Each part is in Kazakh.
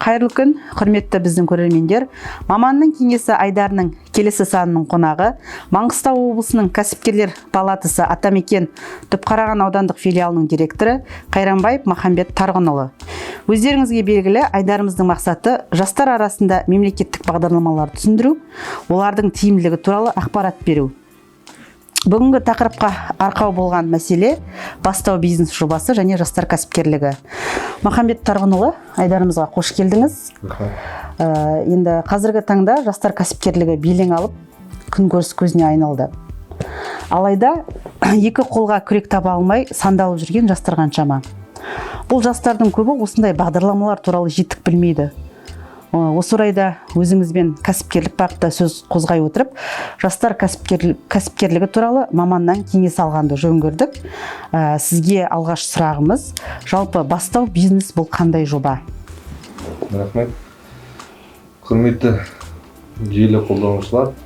Қайырлы күн, құрметті біздің көрермендер. Маманның кеңесі айдарының келесі санының қонағы Маңғыстау облысының кәсіпкерлер палатасы Атамекен Түпқараған аудандық филиалының директоры Қайранбаев Махамбет Тарғынұлы. Өздеріңізге белгілі, айдарымыздың мақсаты жастар арасында мемлекеттік бағдарламаларды түсіндіру, олардың тиімділігі туралы ақпарат беру. Бүгінгі тақырыпқа арқау болған мәселе бастау бизнес жобасы және жастар кәсіпкерлігі. Махамбет Тарғынұлы, айдарымызға қош келдіңіз. Енді қазіргі таңда жастар кәсіпкерлігі белең алып, күнкөріс көзіне айналды. Алайда екі қолға күрек таба алмай сандалып жүрген жастар қаншама. Бұл жастардың көбі осындай бағдарламалар туралы жетік білмейді. Осы орайда өзіңізбен кәсіпкерлік бағытта сөз қозғай отырып, жастар кәсіпкерлігі туралы маманнан кеңес алғанды жөн көрдік. Сізге алғаш сұрағымыз, жалпы бастау бизнес бұл қандай жоба? Рахмет. Құрметті желі қолданушылар,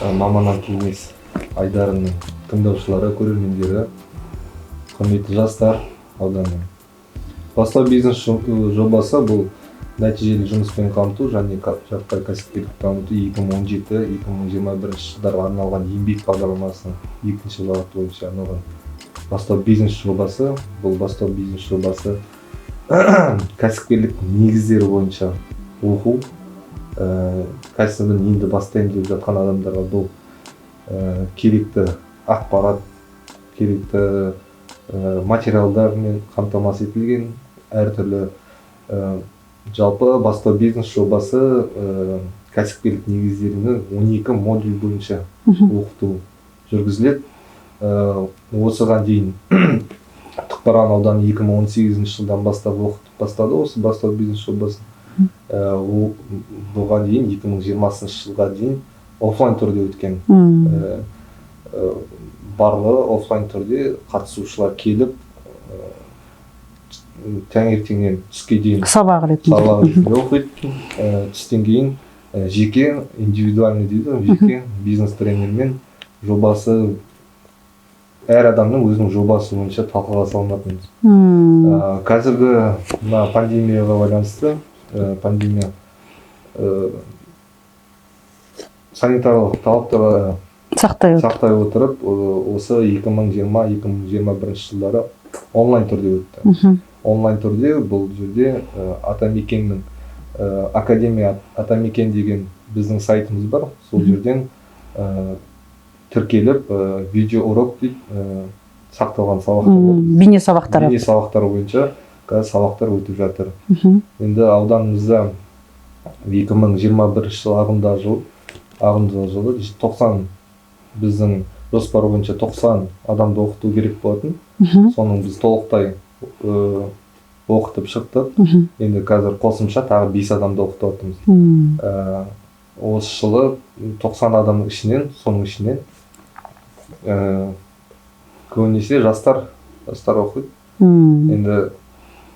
маманнан кеңес айдарының тыңдаушылары, көрермендері, құрметті жастар ауданының. Бастау бизнес жобасы бұл нәтижелі жұмыспен қамту және жаппай кәсіпкерлік дамыту 2017-2021 жылдарға арналған еңбек бағдарламасының екінші бағыты бойынша арналған бастау бизнес жобасы. Бұл бастау бизнес жобасы кәсіпкерлік негіздері бойынша оқу, кәсібін енді бастайын деп жатқан адамдарға бұл керекті ақпарат, керекті материалдармен қамтамасыз етілген. Әртүрлі жалпы бастау бизнес жобасы кәсіпкерлік негіздерінің 12 модуль бойынша оқыту жүргізіледі. Осыған дейін Түпқараған ауданы 2018 жылдан бастап оқытып бастады осы бастау бизнес жобасын. Бұған дейін 2020 жылға дейін офлайн түрде өткен. Барлығы офлайн түрде қатысушылар келіп, таңертеңнен түске дейін сабақ ретінде оқиды. Түстен кейін жеке индивидуальный дейді, жеке бизнес тренермен жобасы, әр адамның өзінің жобасы бойынша талқыға салынатын. Қазіргі пандемияға байланысты, пандемия санитарлық талаптарға сақтай отырып, осы 2020-2021 жылдары онлайн түрде өтті. Онлайн түрде бұл жерде Атамекеннің Атамекен деген біздің сайтымыз бар. Сол жерден тіркеліп, видео урок дейді, сақталған сабақтар. Бейне сабақтар бойынша сабақтар өтіп жатыр. Енді ауданымызда 2021 жыл ағымдағы жылы 90 біздің жоспар бойынша 90 адамды оқыту керек болатын. Соның біз толықтай оқытып шықтық. Енді қазір қосымша тағы 5 адамды оқытып отырмыз. Осы жылы 90 адамның ішінен, соның ішінен көбінесе жастар оқиды. Енді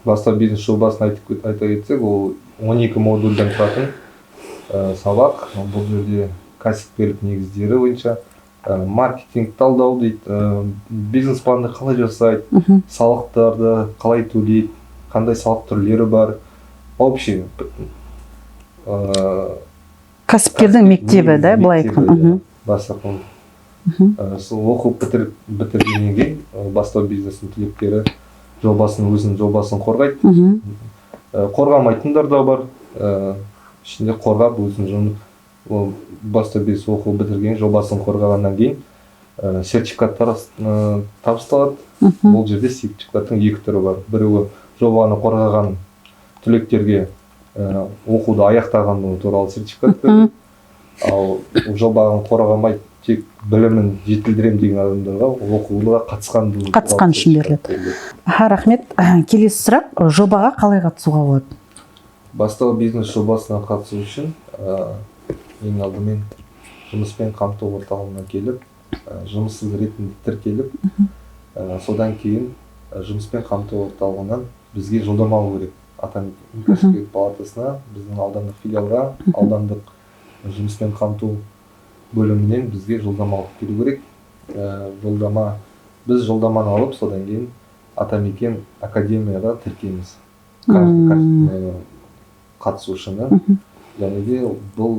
бастау бизнес жобасын айта кетсек, ол 12 модульден тұратын сабақ. Бұл жерде кәсіпкерлік негіздері бойынша маркетинг талдау дейді, бизнес планды қалай жасайды, салықтарды қалай төлейді, қандай салық түрлері бар, общий кәсіпкердің мектебі, да, былай айтқан. Оқып бітіргеннен кейін бастау бизнестің түлектері өзінің жобасын қорғайды. Қорғамайтындар да бар. Ішінде қорғап өзінің бастау бизнес оқу бітірген жобасын қорғағаннан кейін сертификаттар табысталады. Бұл жерде сертификаттың 2 түрі бар. Біреуі жобаны қорғаған түлектерге оқуды аяқтағаны туралы сертификат береді. Ал жобаны қорғамай тек білімін жетілдірем деген адамдарға оқуға қатысқан үшін беріледі. Рахмет. Келесі сұрақ, жобаға қалай қатысуға болады? Бастау бизнес жобасына қатысу үшін ең алдымен жұмыспен қамту орталығына келіп, жұмыссыз ретінде тіркеліп, содан кейін жұмыспен қамту орталығынан бізге жолдама алу керек. Атамекен кәсіпкерлік палатасына, біздің аудандық филиалға, аудандық жұмыспен қамту бөлімінен бізге жолдама алып келу керек. Біз жолдаманы алып, содан кейін Атамекен академияға тіркейміз. қатысушыны. Және де бұл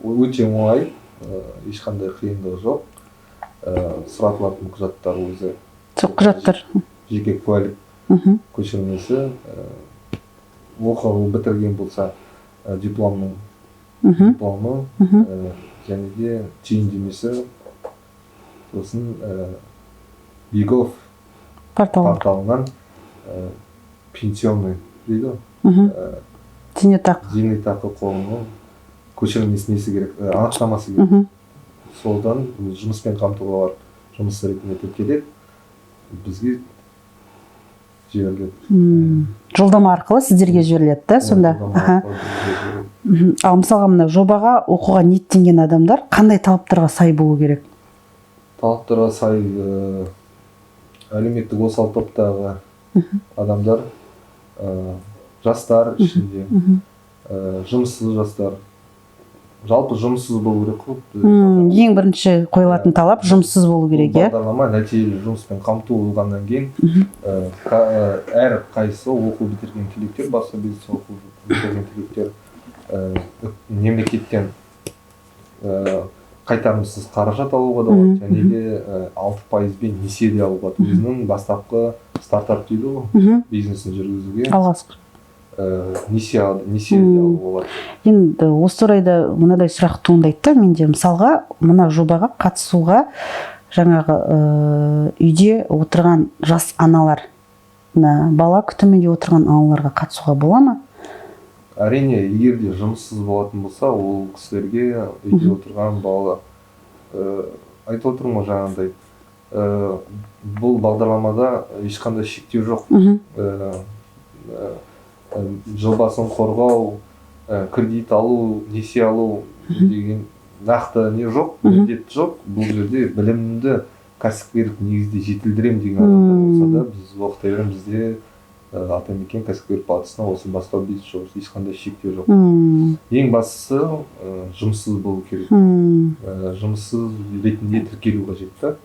өте оңай, ешқандай қиындығы жоқ. Сұратылатын құжаттар өзі құжаттар жеке куәлік көшірмесі, оқу бітірген болса дипломы, және де түйіндемесі, сосын Бигов порталынан пенсионный дейді, зейнетақы қорының көшірмесі несі керек, анықтамасы керек. Солдан жұмыспен қамтуға барып, жұмыс ретінде тіркеледі, бізге жіберіледі. Жолдама арқылы сіздерге жіберіледі да, сонда? Ал мысалға мына жобаға оқуға ниеттенген адамдар қандай талаптарға сай болу керек? Талаптарға сай әлеуметтік осал топтағы адамдар, жастар ішінде, жұмыссыз жастар, жалпы жұмыссыз болу керек қой. Ең бірінші қойылатын талап жұмыссыз болу керек, иә? Бағдарлама нәтижелі жұмыспен қамту болғаннан кейін әр қайсысы оқу бітірген түлектер, басқа бизнес оқу бітірген түлектер мемлекеттен қайтарымсыз қаражат алуға да болады, және де 6%-бен несие де алуға болады. Өзінің бастапқы стартап дейді ғой, бизнесін жүргізуге алғашқы несие де алуға болады. Енді осы орайда мынадай сұрақ туындайды, менде мысалға мына жобаға қатысуға жаңағы үйде отырған жас аналар, бала күтімінде отырған аналарға қатысуға бола ма? Әрине, егер де жұмыссыз болатын болса, ол кісілерге үйде отырған бала, айтып отырмын ғой жаңағындай, бұл бағдарламада ешқандай шектеу жоқ. Жобасын қорғау, кредит алу, несие алу деген нақты не жоқ, міндет жоқ. Бұл жерде білімді кәсіпкерлік негізде жетілдірем деген адамдар болса да, біз оқыта береміз, бізде Атамекен кәсіпкерлік палатасына осы бастау бизнес жобасы ешқандай шектеу жоқ. Ең бастысы жұмыссыз болу керек. Жұмыссыз ретінде тіркелу қажет та.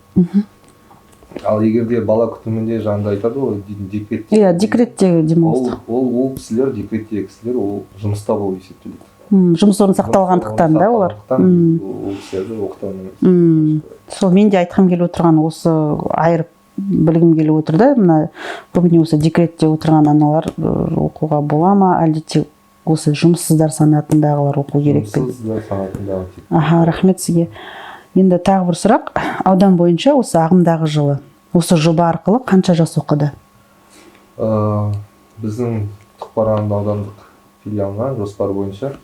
Ал егер де бала күтімінде жаңында айтады ғой, декретте. Иә, декретте демалыс. Ол кісілер, декреттегі кісілер, ол жұмыста болу есептеледі. Жұмыс орны сақталғандықтан да олар. Ол кісілерді оқытамын. Сол мен де айтқым келіп отырған, осы айырып білгім келіп отыр да, мына бүгіне осы декретте отырған аналар оқуға бола ма, әлде осы жұмыссыздар санатындағылар оқу керек пе? Жұмыссыздар санатындағы. Рахмет сізге. Енді тағы бір сұрақ, аудан бойынша осы ағымдағы жылы осы жоба арқылы қанша жас оқыды? Біздің Тұқпарағанды аудандық филиалына жоспар бойынша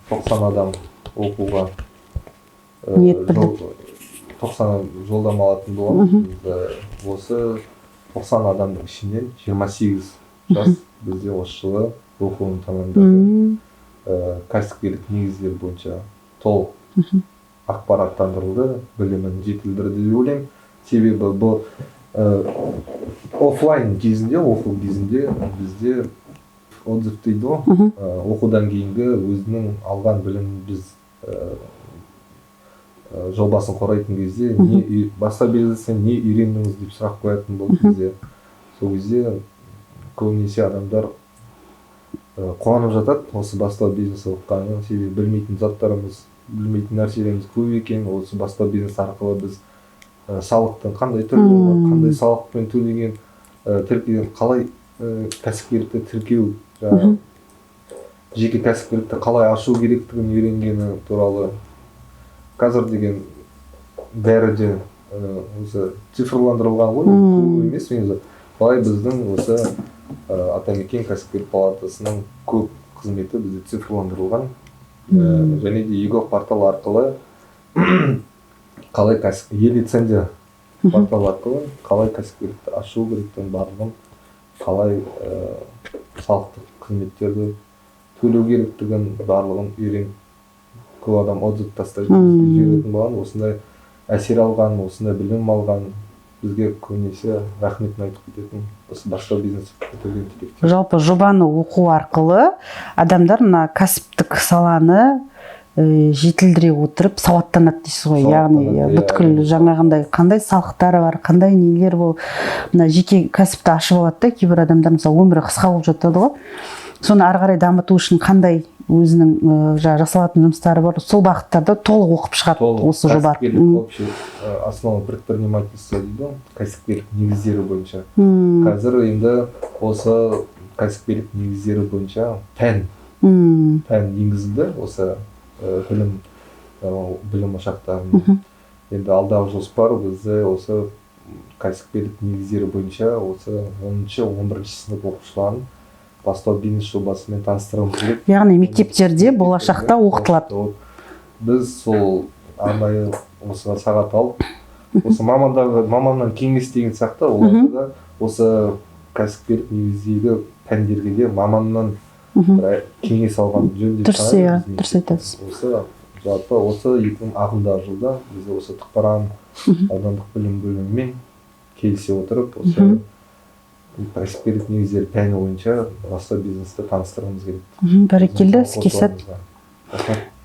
90 адам оқуға ниет білдік. 90 жолдама алатын боламыз. Осы 90 адамның ішінен 28 жас бізде осы жылы оқуын тамамдады. Кәсіпкерлік негіздері бойынша толық ақпараттандырылды, білімін жетілдірді деп ойлаймын. Себебі бұл офлайн кезінде, оқу кезінде бізде отзыв дейді ғой, оқудан кейінгі өзінің алған білімін біз жобасын қорғайтын кезде басқа бизнестен не үйрендіңіз деп сұрақ қоятын болды бізде. Сол кезде көбінесе адамдар қуанып жатады осы бастау бизнес оқығаны, себебі білмейтін заттарымыз, білмейтін нәрселеріміз көп екен. Осы бастау бизнес арқылы біз салықтың қандай түрлері бар, қандай салықпен төлеген, қалай кәсіпкерлікті тіркеу, жеке кәсіпкерлікті қалай ашу керектігін үйренгені туралы. Қазір деген бәрі де осы цифрландырылған ғой, көп емес негізі. Қалай біздің осы Атамекен кәсіпкерлік палатасының көп қызметі бізде цифрландырылған. Және де егов портал арқылы қалай е-лицензия портал арқылы қалай кәсіпкерлікті ашу керектігін барлығын, қалай салықтық қызметтерді төлеу керектігін барлығын үйреніп, көп адам отзыв тастайды, жүретін болған, осындай әсер алған, осындай білім алған, бізге көбінесе рахметін айтып кететін осы бастау бизнес бітірген түлектер. Жалпы жобаны оқу арқылы адамдар мына кәсіптік саланы жетілдіре отырып сауаттанады дейсіз ғой. Яғни Сауаттанады, бүткіл жаңағындай қандай салықтары бар, қандай нелер бұл. Мына жеке кәсіпті ашып алады да, кейбір адамдар мысалы өмірі қысқа болып жатады ғой. Соны ары қарай дамыту үшін қандай өзінің жасалатын жұмыстары бар, сол бағыттарда толық оқып шығады осы жоба. Основа предпринимательства дейді, кәсіпкерлік негіздері бойынша. Қазір енді осы кәсіпкерлік негіздері бойынша пән енгізілді осы білім ошақтарында. Енді алдағы жоспар бізде осы кәсіпкерлік негіздері бойынша осы 10-11 сынып оқушыларын бастау бизнес жобасымен таныстыруымыз керек. Яғни мектептерде болашақта оқытылады. Біз сол арнайы осыға сағат алып, осы маманнан кеңес деген сияқты, оларда да осы кәсіпкерлік негіздегі пәндерге де маманнан кеңес алған жөн деп санаймын. Дұрыс айтасыз. Осы ағымдағы жылда біз осы Түпқараған аудандық білім бөлімімен келісе отырып, осы кәсіпкерлік негіздері пәні бойынша басқа бизнесті таныстыруымыз керек. Бәрекелді, іске сәт.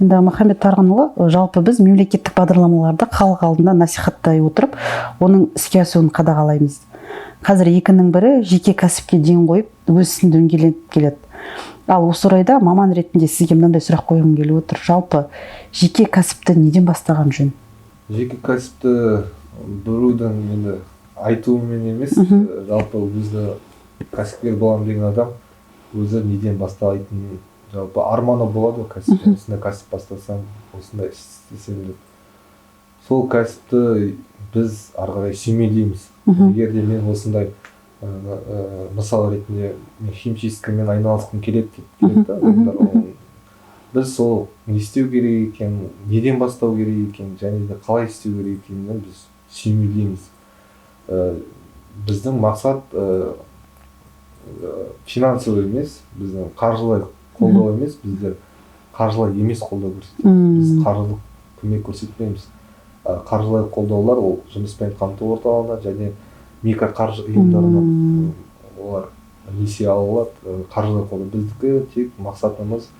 Енді Махамбет Тарғынұлы, жалпы біз мемлекеттік бағдарламаларды халық алдында насихаттай отырып, оның іске асуын қадағалаймыз. Қазір екінің бірі жеке кәсіпке ден қойып, өз ісін дөңгеленіп келеді. Ал осы орайда маман ретінде сізге мынандай сұрақ қойғым келіп отыр. Жалпы жеке кәсіпті неден бастаған жөн? Жеке кәсіпті біреудің енді айтуымен емес, жалпы өзі кәсіпкер боламын деген адам өзі неден бастайтын, жалпы арманы болады кәсіп, осындай кәсіп бастасам, осындай істесем деп. Сол кәсіпті біз ары қарай сүймелейміз. Егер де мен осындай мысал ретінде химчисткамен айналысқым келеді деп келеді, біз сол не істеу керек екен, неден бастау керек екен, және де қалай істеу керек екенін біз сүймелейміз. Біздің мақсат финансовый емес, біздің қаржылай қолдау емес, біздер қаржылай емес қолдау көрсетеміз. Біз қаржылық көмек көрсетпейміз. Қаржылай қолдаулар ол жұмыспен қамту орталығына және микроқаржы ұйымдарына олар несие ала алады. Қаржылай қолдау біздікі тек мақсатымыз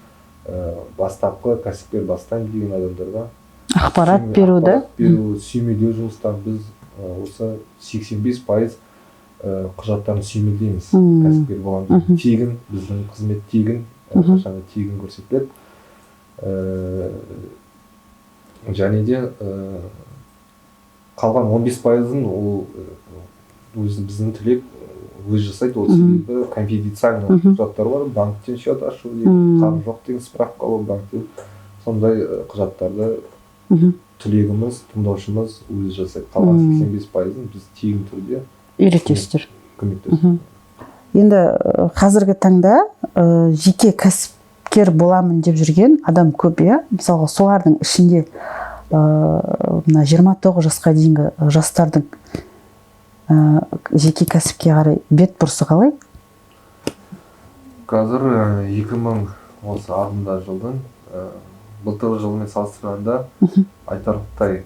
бастапқы кәсіпкер бастаймын деген адамдарға ақпарат беру, сүйемелдеу жұмыстарын біз осы 85% құжаттарын сүйемелдейміз. Кәсіпкер боламын. Тегін, біздің қызмет тегін, қашанда тегін көрсетіледі. Және де қалған 15%-ын ол біздің түлек өз жасайды. Ол себебі конфиденциальный құжаттар бар, банктен счет ашу деген, қаржы жоқ деген справка алу банктен. Сондай құжаттарды түлегіміз, тыңдаушымыз өзі жасайды. Қалған 85%-ын біз тегін түрде үйретесіздер. Көмектесіз. Енді қазіргі таңда жеке кәсіпкер боламын деп жүрген адам көп, иә? Мысалға солардың ішінде 29 жасқа дейінгі жастардың жеке кәсіпке қарай бет бұрысы қалай? Қазір 2000 осы ағымда жылдың былтырғы жылмен салыстырғанда айтарлықтай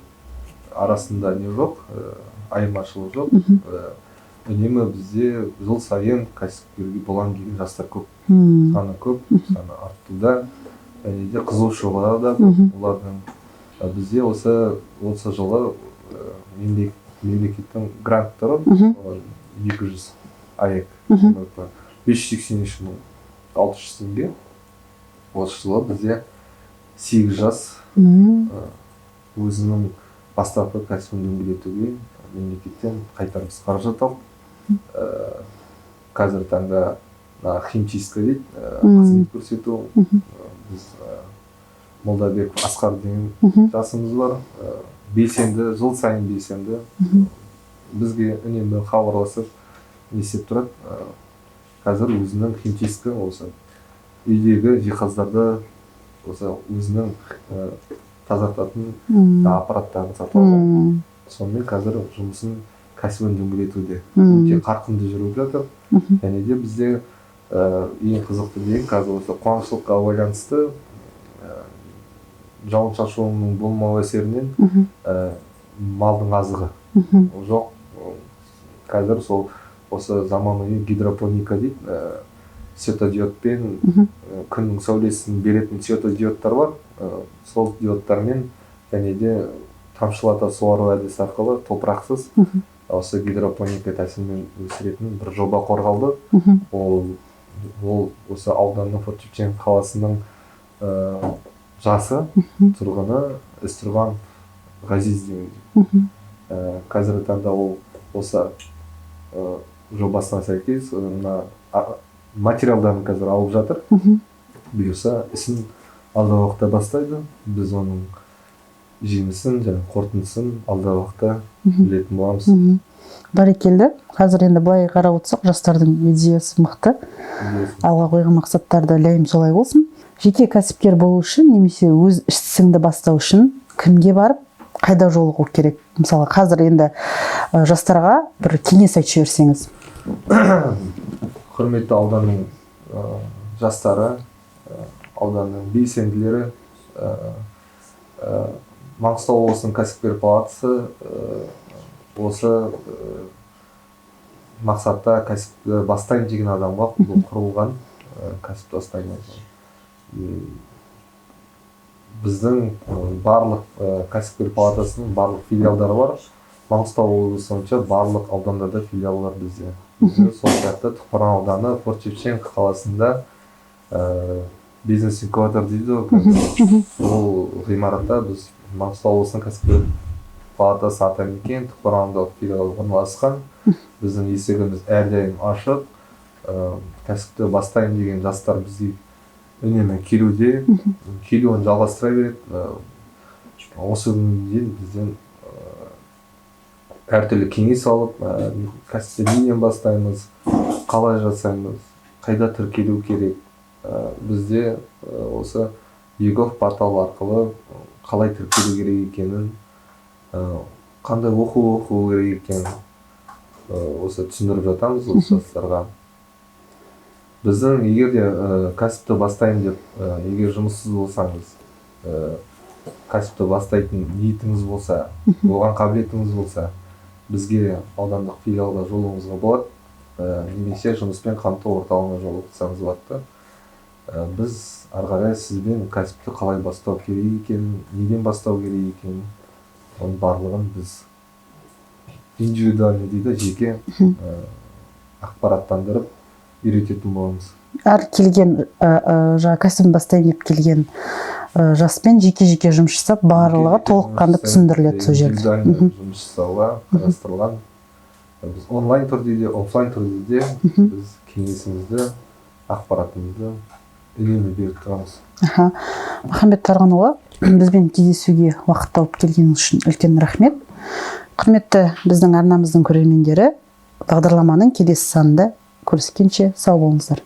арасында не жоқ, айырмашылық жоқ. Үнемі бізде жыл сайын кәсіпкерге боламын деген жастар көп. Саны көп, саны артуда. Және де қызығушылығы да көп. Олардың бізде осы жылы мемлекеттің гранттары 200 АЭК 583 600 теңге. Осы жылы бізде 8 жас өзінің бастапқы кәсібін дөңгелетуге мемлекеттен қайтарымсыз қаражат алып, қазір таңда химчистка дейді, қызмет көрсету. Біз Молдабеков Асқар деген жасымыз бар. Белсенді, жыл сайын белсенді. Бізге үнемі хабарласып не істеп тұрады. Қазір өзінің химчистка осы үйдегі жиһаздарды осы өзінің тазартатын аппараттарын сатып алған. Сонымен қазір жұмысын кәсібін дөңгелетуде. Өте қарқынды жүріп жатыр. Және де бізде ең қызықты деген қазір осы қуаңшылыққа байланысты жауын шашуының болмау әсерінен малдың азығы жоқ. Қазір сол осы заманауи гидропоника дейді, светодиодпен күннің сәулесін беретін светодиодтар бар. Сол диодтармен және де тамшылата суару әдісі арқылы топырақсыз осы гидропоника тәсілімен өсіретін бір жоба қорғалды. Ол осы ауданның Форт-Шевченко қаласының жасы тұрғыны Ізтұрған Ғазиз деген. Қазіргі таңда ол осы жобасына сәйкес материалдарын қазір алып жатыр. Бұйырса ісін алдағы уақытта бастайды. Біз оның жемісін және қорытындысын алдағы уақытта білетін боламыз. Бәрекелді. Қазір енді былай қарап отырсақ, жастардың идеясы мықты. Алға қойған мақсаттарды лайым солай болсын. Жеке кәсіпкер болу үшін немесе өз ісіңді бастау үшін кімге барып, қайда жолығу керек? Мысалы, қазір енді жастарға бір кеңес айтып жіберсеңіз. Құрметті ауданның жастары, ауданның белсенділері, Маңғыстау облысының кәсіпкер палатасы осы мақсатта кәсіпті бастайын деген адамға құрылған кәсіпті бастайын. Біздің барлық кәсіпкер палатасының барлық филиалдары бар. Маңғыстау облысы бойынша барлық аудандарда филиал бар бізде. Сол сияқты Тұқпаран ауданы Форт-Шевченко қаласында бизнес-инкубатор дейді. Ол ғимаратта біз Маңғыстау облысының кәсіпкер палатасы Атамекен Тұқпаран филиалы орналасқан. Біздің есігіміз әрдайым ашық. Кәсіпті бастайын деген жастар бізге үнемі келуде, келуін жалғастыра береді. Осы күнге дейін бізден әртүрлі кеңес алып, кәсіпті неден бастаймыз, қалай жасаймыз, қайда тіркелу керек. Бізде осы егов порталы арқылы қалай тіркелу керек екенін, қандай оқу керек екенін осы түсіндіріп жатамыз осы жастарға. Біздің егер де кәсіпті бастайын деп, егер жұмыссыз болсаңыз, кәсіпті бастайтын ниетіңіз болса, оған қабілетіңіз болса, бізге аудандық филиалға жолуыңызға болады, немесе жұмыспен қамту орталығына жолықсаңыз болады. Біз ары қарай сізбен кәсіпті қалай бастау керек екенін, неден бастау керек екенін, оның барлығын біз индивидуальный дейді, жеке ақпараттандырып үйрететін боламыз. Әр келген кәсібін бастайын деп келген жаспен жеке-жеке жұмыс жасап, барлығы толыққанды түсіндіріледі сол жерде. Индивидуальный жұмыс жасауға қарастырылған. Біз онлайн түрде де, офлайн түрде де біз кеңесімізді, ақпаратымызды үнемі беріп тұрамыз. Махамбет Тарғанұлы, бізбен кездесуге уақыт тауып келгеніңіз үшін үлкен рахмет. Құрметті біздің арнамыздың көрермендері, бағдарламаның келесі санында көріскенше сау болыңыздар.